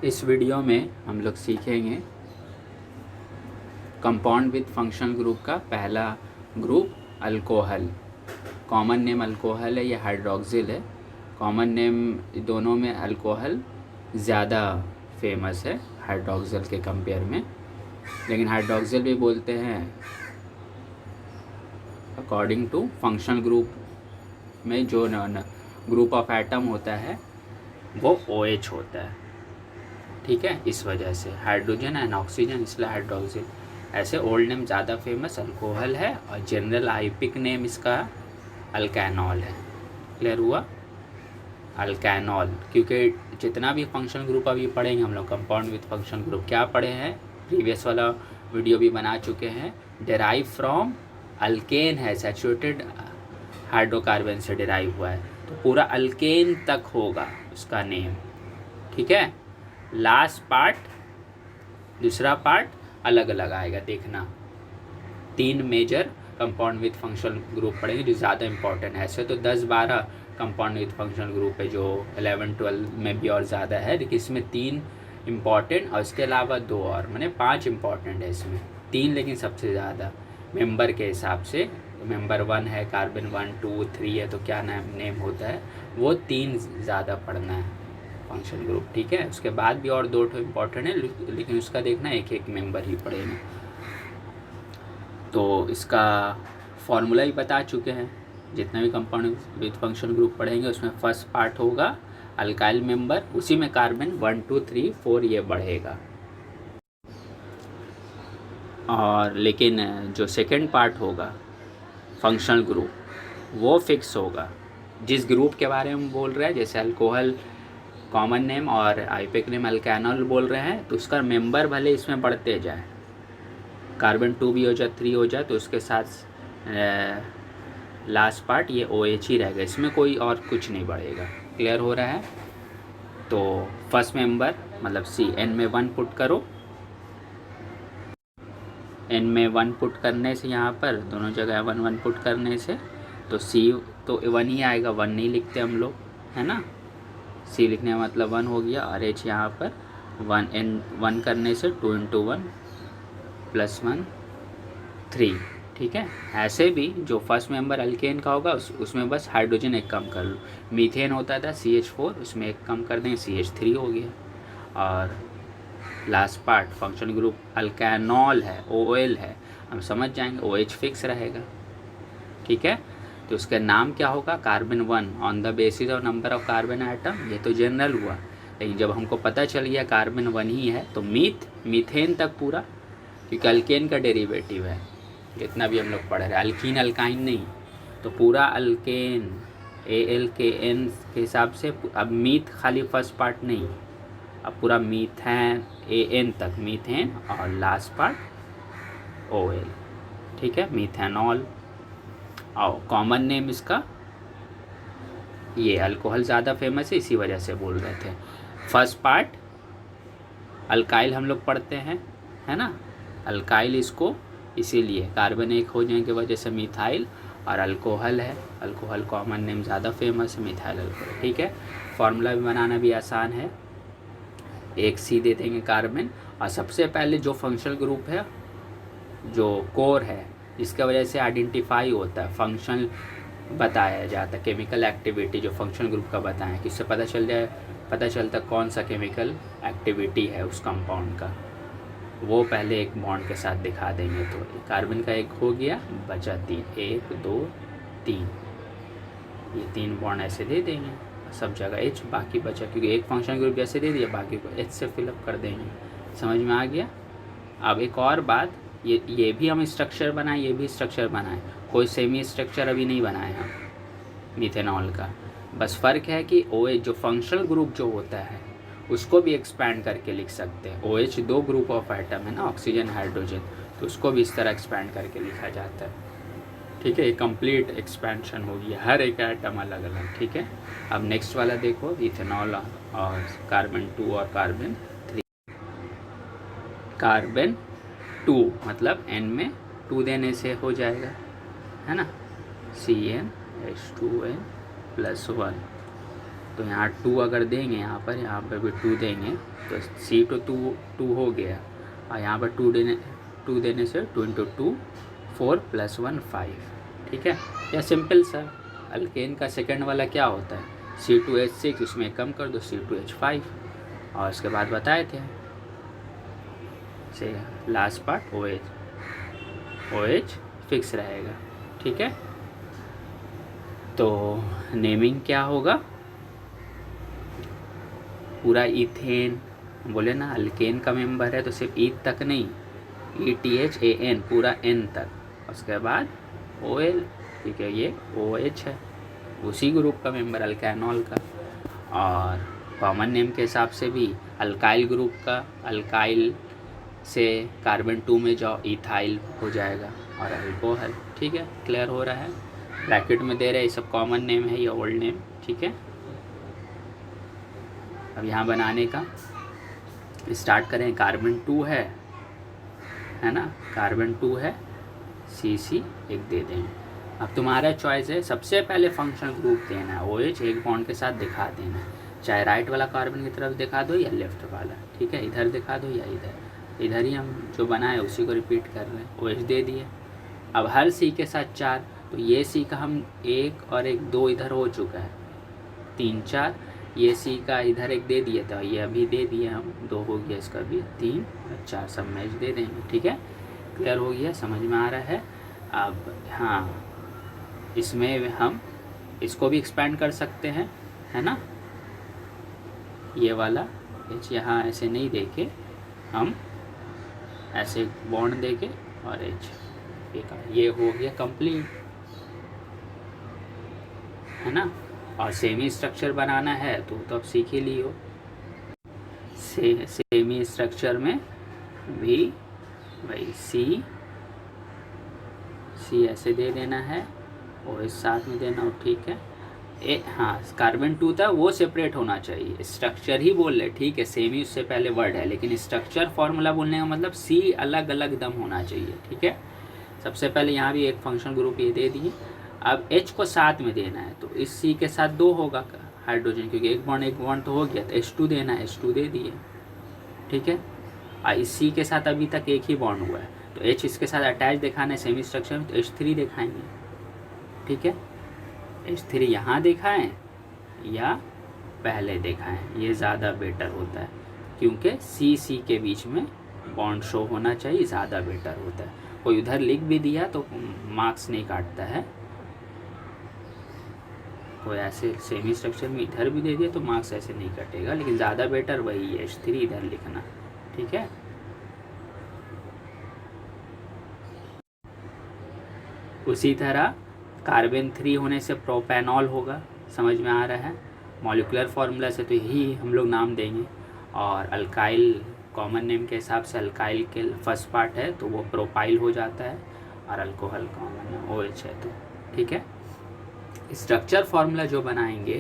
इस वीडियो में हम लोग सीखेंगे कंपाउंड विद फंक्शनल ग्रुप का पहला group alcohol. Common name alcohol है या हाइड्रोक्सिल है। कॉमन नेम दोनों में अल्कोहल ज़्यादा फेमस है हाइड्रोक्सिल के कंपेयर में, लेकिन हाइड्रोक्सिल भी बोलते हैं अकॉर्डिंग टू फंक्शनल ग्रुप में जो ग्रुप ऑफ एटम होता है वो OH होता है। ठीक है, इस वजह से हाइड्रोजन एंड ऑक्सीजन इसलिए हाइड्रोक्सिल। ऐसे ओल्ड नेम ज़्यादा फेमस अल्कोहल है और जनरल आईपिक नेम इसका अल्कैनॉल है। क्लियर हुआ? अल्कैनॉल, क्योंकि जितना भी फंक्शनल ग्रुप अभी पढ़ेंगे हम लोग कंपाउंड विद फंक्शनल ग्रुप क्या पढ़े हैं, प्रीवियस वाला वीडियो भी बना चुके हैं। डेराइव फ्रॉम अल्केन है, सैचुरेटेड हाइड्रोकार्बन से डेराइव हुआ है, तो पूरा अल्केन तक होगा उसका नेम। ठीक है, लास्ट पार्ट दूसरा पार्ट अलग अलग आएगा, देखना। 3 major compound with functional group पढ़ेंगे जो ज़्यादा इंपॉर्टेंट है। ऐसे तो 10-12 कंपाउंड विद फंक्शनल ग्रुप है जो 11-12 में भी और ज़्यादा है, लेकिन इसमें 3 इम्पॉर्टेंट और इसके अलावा 2 और, मैंने 5 इम्पॉर्टेंट है इसमें, 3 लेकिन सबसे ज़्यादा मेंबर के हिसाब से। मेंबर 1 है, कार्बन 1, 2, 3 है, तो क्या नेम होता है वो 3 ज़्यादा पढ़ना है फंक्शनल ग्रुप। ठीक है, उसके बाद भी और 2 इम्पॉर्टेंट है, लेकिन उसका देखना एक मेंबर ही पढ़ेगा। तो इसका फॉर्मूला ही बता चुके हैं। जितना भी कंपाउंड विद फंक्शनल ग्रुप पढ़ेंगे उसमें फर्स्ट पार्ट होगा अल्काइल मेंबर, उसी में कार्बन 1, 2, 3, 4 ये बढ़ेगा। और लेकिन जो सेकेंड पार्ट होगा फंक्शनल ग्रुप वो फिक्स होगा। जिस ग्रुप के बारे में बोल रहे हैं, जैसे अल्कोहल कॉमन नेम और आईपिक नेम अल्कैनॉल बोल रहे हैं, तो उसका मेंबर भले इसमें बढ़ते जाए, कार्बन 2 भी हो जाए, 3 हो जाए, तो उसके साथ लास्ट पार्ट ये OH ही रहेगा, इसमें कोई और कुछ नहीं बढ़ेगा। क्लियर हो रहा है? तो फर्स्ट मेंबर मतलब C, N में 1 पुट करो, N में 1 पुट करने से यहाँ पर दोनों जगह 1 पुट करने से तो C तो 1 ही आएगा, 1 नहीं लिखते हम लोग, है ना। C लिखने का मतलब 1 हो गया, और H यहाँ पर 1 करने से 2 × 1 + 1 3। ठीक है, ऐसे भी जो फर्स्ट मेंबर अल्केन का होगा उसमें बस हाइड्रोजन एक कम कर लो। मीथेन होता था CH4, उसमें एक कम कर देंगे, CH3 हो गया। और लास्ट पार्ट फंक्शनल ग्रुप अल्कैनॉल है, OL है, हम समझ जाएंगे OH फिक्स रहेगा। ठीक है, तो उसका नाम क्या होगा, carbon 1 on the basis of number of carbon atom. ये तो जनरल हुआ, लेकिन जब हमको पता चल गया कार्बन 1 ही है तो मीथेन तक पूरा, क्योंकि अल्केन का डेरिवेटिव है, जितना भी हम लोग पढ़ रहे हैं अल्कीन अल्काइन नहीं, तो पूरा अल्केन ALKN के हिसाब से। अब मीथ खाली फर्स्ट पार्ट नहीं, अब पूरा मीथेन AN तक मीथेन, और लास्ट पार्ट OL। ठीक है, मीथेनॉल। और कॉमन नेम इसका ये अल्कोहल ज़्यादा फेमस है, इसी वजह से बोल रहे थे। फर्स्ट पार्ट अल्काइल हम लोग पढ़ते हैं, है ना। अल्काइल इसको इसीलिए कार्बन 1 हो जाने की वजह से मिथाइल, और अल्कोहल है, अल्कोहल कॉमन नेम ज़्यादा फेमस है, मिथाइल अल्कोहल। ठीक है, फार्मूला भी बनाना भी आसान है, एक C दे देंगे कार्बन, और सबसे पहले जो फंक्शनल ग्रुप है, जो कोर है, जिसके वजह से आइडेंटिफाई होता है, फंक्शनल बताया जाता है, केमिकल एक्टिविटी जो फंक्शनल ग्रुप का बताएं, किससे पता चलता कौन सा केमिकल एक्टिविटी है उस कंपाउंड का, वो पहले एक बॉन्ड के साथ दिखा देंगे। तो कार्बन का एक हो गया, बचा 3, 1, 2, 3, ये 3 बॉन्ड ऐसे दे देंगे, सब जगह H, बाकी बचा, क्योंकि एक फंक्शनल ग्रुप जैसे दे दिया बाकी को H से फिलअप कर देंगे। समझ में आ गया? अब एक और बात, ये भी हम स्ट्रक्चर बनाए, ये भी स्ट्रक्चर बनाए, कोई सेमी स्ट्रक्चर अभी नहीं बनाए हम मिथेनॉल का। बस फ़र्क है कि OH जो फंक्शनल ग्रुप जो होता है उसको भी एक्सपैंड करके लिख सकते हैं। OH 2 ग्रुप ऑफ एटम है ना, ऑक्सीजन हाइड्रोजन, तो उसको भी इस तरह एक्सपैंड करके लिखा जाता है। ठीक है, ये कंप्लीट एक्सपेंशन हो गया, हर एक एटम अलग अलग। ठीक है, अब नेक्स्ट वाला देखो, इथेनॉल और कार्बन 2 और कार्बन 3। कार्बन 2 मतलब N में 2 देने से हो जाएगा, है ना, CnH2n + 1। तो यहाँ 2 अगर देंगे, यहाँ पर भी 2 देंगे तो सी तो 2 हो गया, और यहाँ पर 2 देने से 2 × 2 4 + 1 5। ठीक है, या सिंपल सा अल्केन का सेकंड वाला क्या होता है, C2H6, इसमें कम कर दो C2H5, और उसके बाद बताए थे से लास्ट पार्ट OH फिक्स रहेगा। ठीक है, तो नेमिंग क्या होगा, पूरा इथेन बोले ना, अल्केन का मेंबर है तो सिर्फ ईथ तक नहीं, ETHAN पूरा N तक, उसके बाद OL, ठीक है, ये OH है, उसी ग्रुप का मेंबर अल्कैनॉल का। और कॉमन नेम के हिसाब से भी अल्काइल ग्रुप का, अल्काइल से कार्बन 2 में जाओ, इथाइल हो जाएगा, और अल्कोहल। ठीक है, क्लियर हो रहा है, ब्रैकेट में दे रहे, ये सब कॉमन नेम है, ये ओल्ड नेम। ठीक है, अब यहाँ बनाने का स्टार्ट करें, कार्बन 2 है ना, कार्बन 2 है, CC एक दे देंगे। अब तुम्हारा चॉइस है, सबसे पहले फंक्शनल ग्रुप देना है, OH एक बॉन्ड के साथ दिखा देना है, चाहे राइट वाला कार्बन की तरफ दिखा दो या लेफ्ट वाला। ठीक है, इधर दिखा दो या इधर ही हम जो बनाए उसी को रिपीट कर रहे हैं। OH दे दिए, अब हर C के साथ 4, तो ये C का हम 1 और 1 2 इधर हो चुका है, 3 4, ये C का इधर 1 दे दिया था, ये अभी दे दिए हम, 2 हो गया, इसका भी 3 और 4 सब मैच दे देंगे। ठीक है, क्लियर हो गया, समझ में आ रहा है। अब हाँ, इसमें हम इसको भी एक्सपेंड कर सकते हैं, है ना, ये वाला H यहाँ ऐसे नहीं देके हम ऐसे बॉन्ड देके और H, ये हो गया कंप्लीट, है ना। और सेमी स्ट्रक्चर बनाना है तो अब सीख ही लियो, सेमी स्ट्रक्चर में भी वही सी ऐसे दे देना है और इस साथ में देना हो। ठीक है, हाँ, कार्बन 2 था वो सेपरेट होना चाहिए, स्ट्रक्चर ही बोल रहे, ठीक है, सेमी उससे पहले वर्ड है, लेकिन स्ट्रक्चर फॉर्मूला बोलने का मतलब सी अलग अलग दम होना चाहिए। ठीक है, सबसे पहले यहाँ भी एक फंक्शनल ग्रुप ये दे दिए, अब H को साथ में देना है, तो इस C के साथ 2 होगा हाइड्रोजन, क्योंकि एक बॉन्ड तो हो गया, तो H2 देना है, H2 दे दिए। ठीक है, और इस C के साथ अभी तक एक ही बॉन्ड हुआ है, तो H इसके साथ अटैच दिखाना है सेमी स्ट्रक्चर में, तो H3 दिखाएंगे। ठीक है, H3 यहाँ दिखाएं या पहले दिखाएं, ये ज़्यादा बेटर होता है, क्योंकि C के बीच में बॉन्ड शो होना चाहिए, ज़्यादा बेटर होता है। कोई उधर लिख भी दिया तो मार्क्स नहीं काटता है, कोई ऐसे सेमी स्ट्रक्चर में इधर भी दे दिया तो मार्क्स ऐसे नहीं कटेगा, लेकिन ज़्यादा बेटर वही है H3 इधर लिखना। ठीक है, उसी तरह कार्बन 3 होने से प्रोपेनॉल होगा, समझ में आ रहा है, मॉलिक्यूलर फार्मूला से तो यही हम लोग नाम देंगे। और अल्काइल कॉमन नेम के हिसाब से अल्काइल के फर्स्ट पार्ट है तो वो प्रोपाइल हो जाता है, और अल्कोहल कॉमन है, OH है तो। ठीक है, स्ट्रक्चर फार्मूला जो बनाएंगे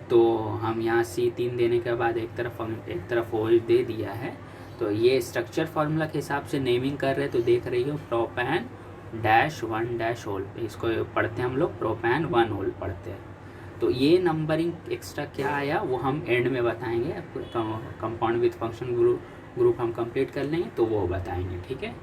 तो हम यहाँ C3 देने के बाद एक तरफ OH दे दिया है, तो ये स्ट्रक्चर फार्मूला के हिसाब से नेमिंग कर रहे हैं, तो देख रही हो प्रोपैन -1 होल, इसको पढ़ते हैं हम लोग प्रोपैन 1 होल पढ़ते हैं। तो ये नंबरिंग एक्स्ट्रा क्या आया वो हम एंड में बताएंगे, कंपाउंड विथ फंक्शन ग्रुप हम कंप्लीट कर लेंगे तो वो बताएंगे। ठीक है।